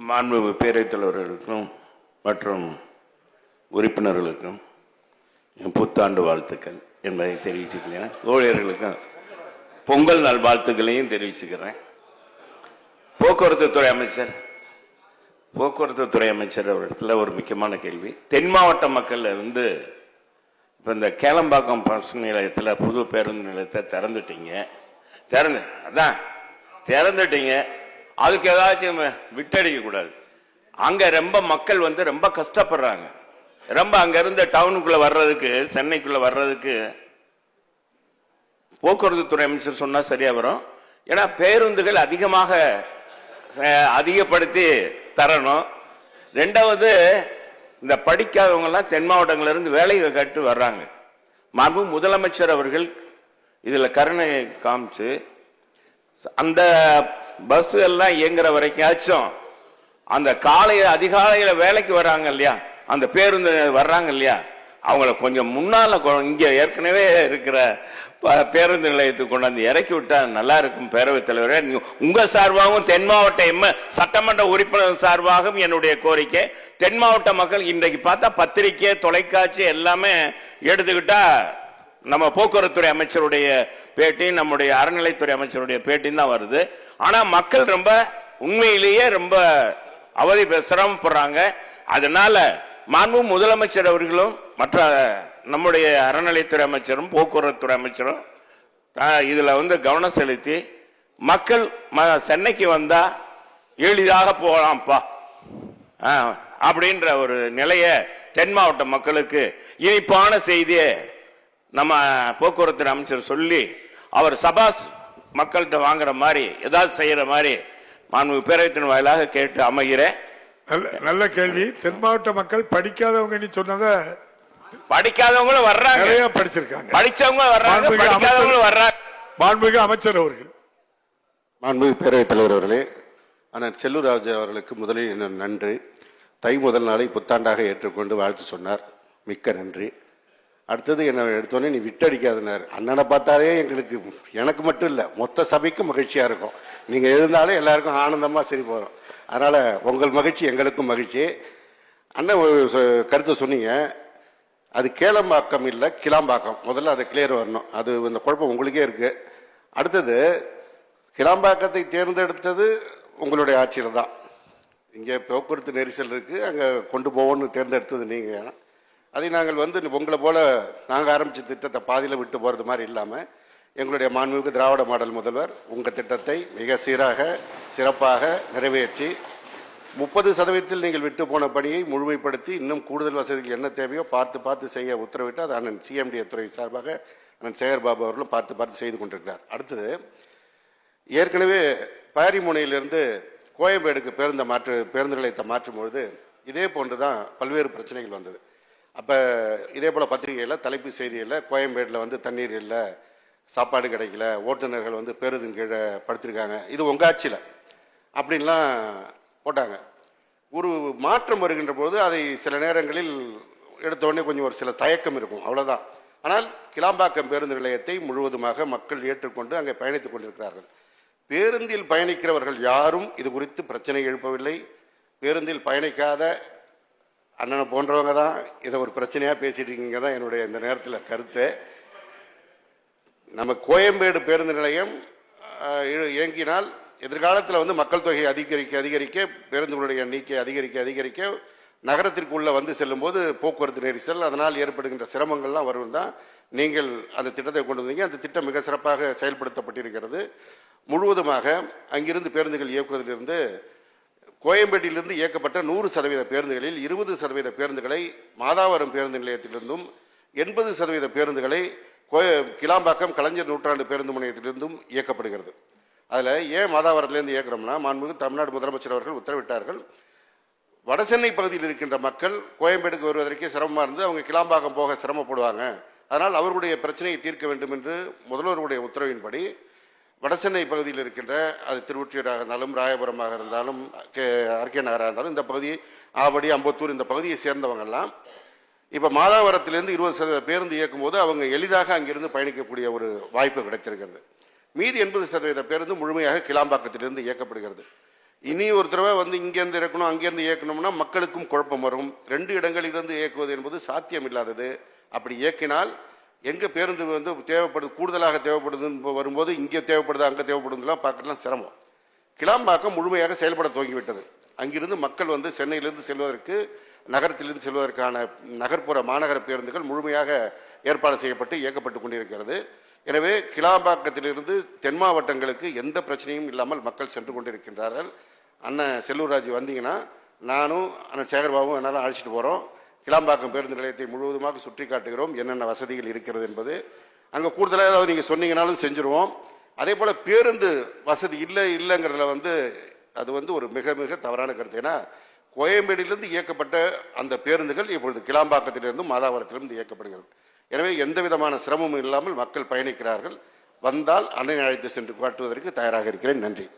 மாண்புமிகு பேரவைத் தலைவர்களுக்கும் மற்றும் உறுப்பினர்களுக்கும் என் புத்தாண்டு வாழ்த்துக்கள் என்பதை தெரிவிச்சுக்கிறேன். ஊழியர்களுக்கும் பொங்கல் நாள் வாழ்த்துக்களையும் தெரிவிச்சுக்கிறேன். போக்குவரத்து துறை அமைச்சர் அவரிடத்துல ஒரு முக்கியமான கேள்வி. தென் மாவட்ட மக்கள் இப்போ இந்த கேளம்பாக்கம் பஸ் நிலையத்தில் புது பேருந்து நிலையத்தை திறந்துட்டீங்க. அதுக்கு ஏதாச்சும் விட்டடிக்க கூடாது. அங்க ரொம்ப மக்கள் ரொம்ப கஷ்டப்படுறாங்க. ரொம்ப அங்க இருந்து டவுனுக்குள்ள வர்றதுக்கு, சென்னைக்குள்ள வர்றதுக்கு போக்குவரத்து துறை அமைச்சர் சொன்னா சரியா வரும். ஏன்னா பேருந்துகள் அதிகப்படுத்தி தரணும். ரெண்டாவது, இந்த படிக்காதவங்க எல்லாம் தென் மாவட்டங்கள்ல இருந்து வேலையை கட்டு வர்றாங்க. மாண்பு முதலமைச்சர் அவர்கள் இதுல கருணை காமிச்சு அந்த பஸ் எல்லாம் இயங்குற வரைக்கும் அந்த அதிகாலையில வேலைக்கு வர்றாங்க இல்லையா, அந்த பேருந்து வர்றாங்க இல்லையா, அவங்கள கொஞ்சம் முன்னால இங்க ஏற்கனவே இருக்கிற பேருந்து நிலையத்துக்கு கொண்டாந்து இறக்கி விட்டா நல்லா இருக்கும். பேரவைத் தலைவரே, உங்க சார்பாகவும் தென் மாவட்ட சட்டமன்ற உறுப்பினர் சார்பாகவும் என்னுடைய கோரிக்கை, தென் மாவட்ட மக்கள் இன்றைக்கு பார்த்தா பத்திரிகை, தொலைக்காட்சி எல்லாமே எடுத்துக்கிட்டா நம்ம போக்குவரத்துறை அமைச்சருடைய பேட்டி, நம்முடைய அறநிலைத்துறை அமைச்சருடைய பேட்டின்னு தான் வருது. ஆனா மக்கள் உண்மையிலேயே ரொம்ப சிரமப்படுறாங்க. அதனால மாண்பு முதலமைச்சர் அவர்களும் மற்ற நம்முடைய அறநிலைத்துறை அமைச்சரும் போக்குவரத்துறை அமைச்சரும் இதுல கவனம் செலுத்தி மக்கள் சென்னைக்கு வந்தா எளிதாக போகலாம்ப்பா அப்படின்ற ஒரு நிலைய தென் மாவட்ட மக்களுக்கு இனிப்பான செய்தியை நம்ம போக்குவரத்து அமைச்சர் சொல்லி அவர் சபாஸ் மக்கள்கிட்ட வாங்குற மாதிரி ஏதாவது செய்யற மாதிரி மாண்பு பேரவைத்தின் வாயிலாக கேட்டு அமைகிறேன். நல்ல கேள்வி. தென் மாவட்ட மக்கள் படிக்காதவங்க நீ சொன்னத படிக்காதவங்களும் வர்றாங்க, நிறைய படிச்சிருக்காங்க, படிச்சவங்க வர்றாங்க, படிக்காதவங்களும் வர்றாங்க. மாண்புமிகு அமைச்சர் அவர்கள். மாண்புமிகு பேரவைத் தலைவர் அவர்களே, அண்ணன் செல்லூர்ராஜ் அவர்களுக்கு முதலில் நன்றி. தை முதல் நாளை புத்தாண்டாக ஏற்றுக்கொண்டு வாழ்த்து சொன்னார், மிக்க நன்றி. அடுத்தது என்ன எடுத்தோடனே நீ விட்டடிக்காதனார். அண்ணனை பார்த்தாலே எனக்கு மட்டும் இல்லை, மொத்த சபைக்கும் மகிழ்ச்சியா இருக்கும். நீங்க எழுந்தாலே எல்லாருக்கும் ஆனந்தமா சரி போறோம். அதனால உங்கள் மகிழ்ச்சி எங்களுக்கும் மகிழ்ச்சி. அண்ணன் ஒரு கருத்தை சொன்னீங்க, அது கேளம்பாக்கம் இல்லை கிளாம்பாக்கம். முதல்ல அதை கிளியர் வரணும். அது இந்த குழப்பம் உங்களுக்கே இருக்கு. அடுத்தது, கிளாம்பாக்கத்தை தேர்ந்தெடுத்தது உங்களுடைய ஆட்சியில் தான். இங்கே போக்குவரத்து நெரிசல் இருக்கு, அங்கே கொண்டு போவோன்னு தேர்ந்தெடுத்தது நீங்க. அதை நாங்கள் உங்களை போல நாங்கள் ஆரம்பித்த திட்டத்தை பாதியில் விட்டு போகிறது மாதிரி இல்லாமல் எங்களுடைய மாண்புமிகு திராவிட மாடல் முதல்வர் உங்கள் திட்டத்தை மிக சீராக சிறப்பாக நிறைவேற்றி 30% நீங்கள் விட்டு போன பணியை முழுமைப்படுத்தி இன்னும் கூடுதல் வசதிகள் என்ன தேவையோ பார்த்து செய்ய உத்தரவிட்டு அது அண்ணன் சிஎம்டி துறை சார்பாக அண்ணன் சேகர்பாபு அவர்களும் பார்த்து செய்து கொண்டிருக்கிறார். அடுத்தது, ஏற்கனவே பாரிமுனையிலிருந்து கோயம்பேடுக்கு பேருந்து நிலையத்தை மாற்றும் பொழுது இதே போன்று தான் பல்வேறு பிரச்சனைகள் வந்தது. அப்போ இதே போல் பத்திரிகையில் தலைப்பு செய்தியில் கோயம்பேடில் தண்ணீர் இல்லை, சாப்பாடு கிடைக்கல, ஓட்டுநர்கள் பேருந்து கீழே படுத்திருக்காங்க, இது உங்கள் ஆட்சியில் அப்படின்லாம் போட்டாங்க. ஒரு மாற்றம் வருகின்ற போது அதை சில நேரங்களில் எடுத்தோடனே கொஞ்சம் ஒரு சில தயக்கம் இருக்கும், அவ்வளோதான். ஆனால் கிளாம்பாக்கம் பேருந்து நிலையத்தை முழுவதுமாக மக்கள் ஏற்றுக்கொண்டு அங்கே பயணித்துக் கொண்டிருக்கிறார்கள். பேருந்தில் பயணிக்கிறவர்கள் யாரும் இது குறித்து பிரச்சனை எழுப்பவில்லை. பேருந்தில் பயணிக்காத அண்ணனை போன்றவங்க தான் இதை ஒரு பிரச்சனையாக பேசிட்டு இருக்கீங்க தான் என்னுடைய இந்த நேரத்தில் கருத்து. நம்ம கோயம்பேடு பேருந்து நிலையம் இயங்கினால் எதிர்காலத்தில் மக்கள் தொகை அதிகரிக்க பேருந்துகளுடைய எண்ணிக்கை அதிகரிக்க நகரத்திற்குள்ளே செல்லும் போது போக்குவரத்து நெரிசல், அதனால் ஏற்படுகின்ற சிரமங்கள்லாம் வரும் தான் நீங்கள் அந்த திட்டத்தை கொண்டு வந்தீங்க. அந்த திட்டம் மிக சிறப்பாக செயல்படுத்தப்பட்டிருக்கிறது. முழுவதுமாக அங்கிருந்து பேருந்துகள் இயக்குவதிலிருந்து கோயம்பேட்டிலிருந்து இயக்கப்பட்ட 100% பேருந்துகளில் 20% பேருந்துகளை மாதாவரம் பேருந்து நிலையத்திலிருந்தும் 80% பேருந்துகளை கிளாம்பாக்கம் கலைஞர் நூற்றாண்டு பேருந்து முனையத்திலிருந்தும் இயக்கப்படுகிறது. அதில் ஏன் மாதாவரத்திலேருந்து இயக்குறோம்னா, மாண்புமிகு தமிழ்நாடு முதலமைச்சர் அவர்கள் உத்தரவிட்டார்கள். வடசென்னை பகுதியில் இருக்கின்ற மக்கள் கோயம்பேடுக்கு வருவதற்கே சிரமமாக இருந்து அவங்க கிளாம்பாக்கம் போக சிரமப்படுவாங்க. அதனால் அவர்களுடைய பிரச்சனையை தீர்க்க வேண்டும் என்று முதல்வருடைய உத்தரவின்படி வடசென்னை பகுதியில் இருக்கின்ற அது திருவொற்றியூராக இருந்தாலும் ராயபுரமாக இருந்தாலும் ஆர்கே நகராக இருந்தாலும் இந்த பகுதி ஆவடி அம்பத்தூர் இந்த பகுதியை சேர்ந்தவங்கெல்லாம் இப்போ மாதாவரத்திலிருந்து 20% பேருந்து இயக்கும் போது அவங்க எளிதாக அங்கிருந்து பயணிக்கக்கூடிய ஒரு வாய்ப்பு கிடைத்திருக்கிறது. மீதி 80% பேருந்து முழுமையாக கிளாம்பாக்கத்திலிருந்து இயக்கப்படுகிறது. இனி ஒரு தடவை வந்து இங்கேருந்து இறக்கணும் அங்கேருந்து இயக்கணும்னா மக்களுக்கும் குழப்பம் வரும். 2 இடங்களிலிருந்து இயக்குவது என்பது சாத்தியம் இல்லாதது. அப்படி இயக்கினால் எங்கே பேருந்து வந்து தேவைப்படுது, கூடுதலாக தேவைப்படுதுன்னு வரும்போது இங்கே தேவைப்படுது அங்கே தேவைப்படுதுலாம் பார்க்கலாம் சிரமம். கிளாம்பாக்கம் முழுமையாக செயல்பட துவங்கிவிட்டது. அங்கிருந்து மக்கள் வந்து சென்னையிலிருந்து செல்வதற்கு, நகரத்திலிருந்து செல்வதற்கான நகர்ப்புற மாநகர பேருந்துகள் முழுமையாக ஏற்பாடு செய்யப்பட்டு இயக்கப்பட்டு கொண்டிருக்கிறது. எனவே கிளாம்பாக்கத்திலிருந்து தென் மாவட்டங்களுக்கு எந்த பிரச்சனையும் இல்லாமல் மக்கள் சென்று கொண்டிருக்கின்றார்கள். அண்ணன் செல்லூர் ராஜு வந்தீங்கன்னா நானும் அண்ணன் சேகர்பாபும் என்னாலும் அழைச்சிட்டு போகிறோம். கிளாம்பாக்கம் பேருந்து நிலையத்தை முழுவதுமாக சுற்றி காட்டுகிறோம், என்னென்ன வசதிகள் இருக்கிறது என்பது. அங்கே கூடுதலாக ஏதாவது நீங்கள் சொன்னீங்கனாலும் செஞ்சுருவோம். அதே போல் பேருந்து வசதி இல்லைங்கிறதுல வந்து அது வந்து ஒரு மிக மிக தவறான கருத்து. ஏன்னா கோயம்பேடிலிருந்து இயக்கப்பட்ட அந்த பேருந்துகள் இப்பொழுது கிளாம்பாக்கத்திலிருந்தும் மாதாவரத்திலிருந்து இயக்கப்படுகிறது. எனவே எந்த விதமான சிரமமும் இல்லாமல் மக்கள் பயணிக்கிறார்கள். வந்தால் அன்னை அழைத்து சென்று காட்டுவதற்கு தயாராக இருக்கிறேன். நன்றி.